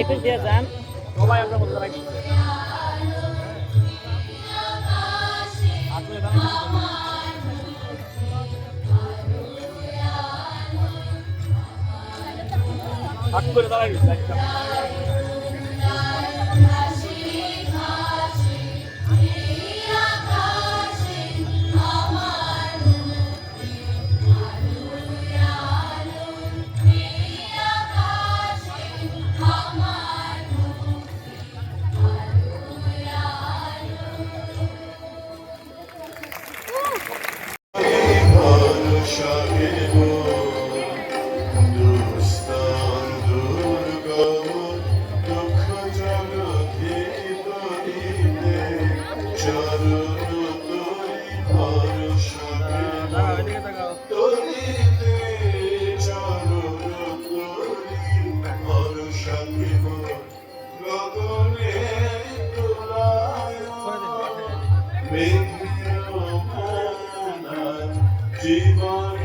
একটু দিয়ে যান সবাই আমরা মতো রাখি হাত করে দাঁড়াই জীবন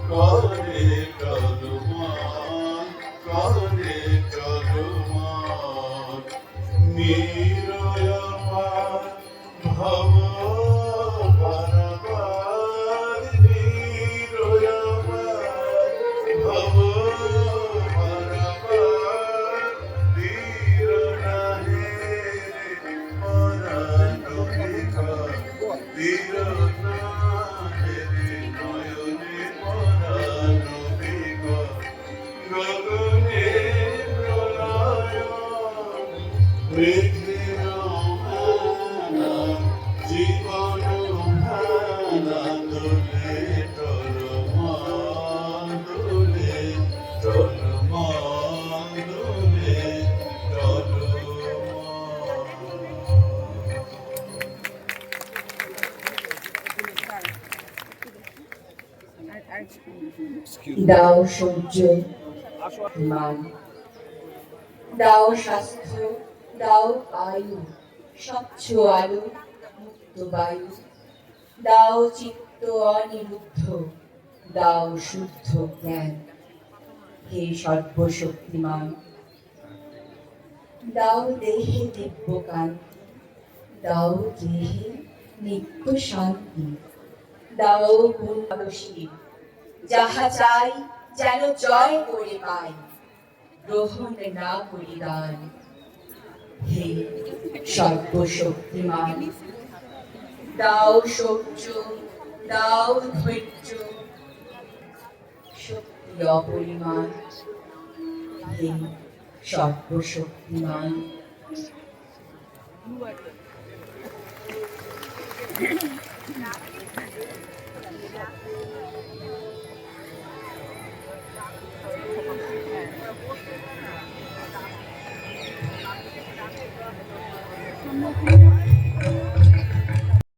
করে টলমান করে টলমান নিরয়মান ভব পারাবার নিরয়মান ভব পারাবার ধীর নাহে পরাণ ভিখার ধীর নাহে নয়নে পরাণ ভিখার গগনে প্রলয় মেঘের ভানা জীবন ভানা দোলে টলমান দোলে টলমান দোলে দাও সূর্য মান, দাও স্বাস্থ্য, দাও আয়ু, স্বচ্ছ আলো, মুক্ত বায়ু, দাও চিত্ত অনিরুদ্ধ, দাও শুদ্ধ জ্ঞান। হে সর্বশক্তিমান, দাও দেহে দিব্য কান্তি, দাও দেহে নিত্য শান্তি, দাও গুণশীল, যাহা চাই যেন জয় করে পাই, গ্রহণ না করি দান। হে সর্বশক্তিমান, দাও শৌর্য, দাও ধৈর্য, শক্তি অপরিমাণ। হে সর্বশক্তিমান।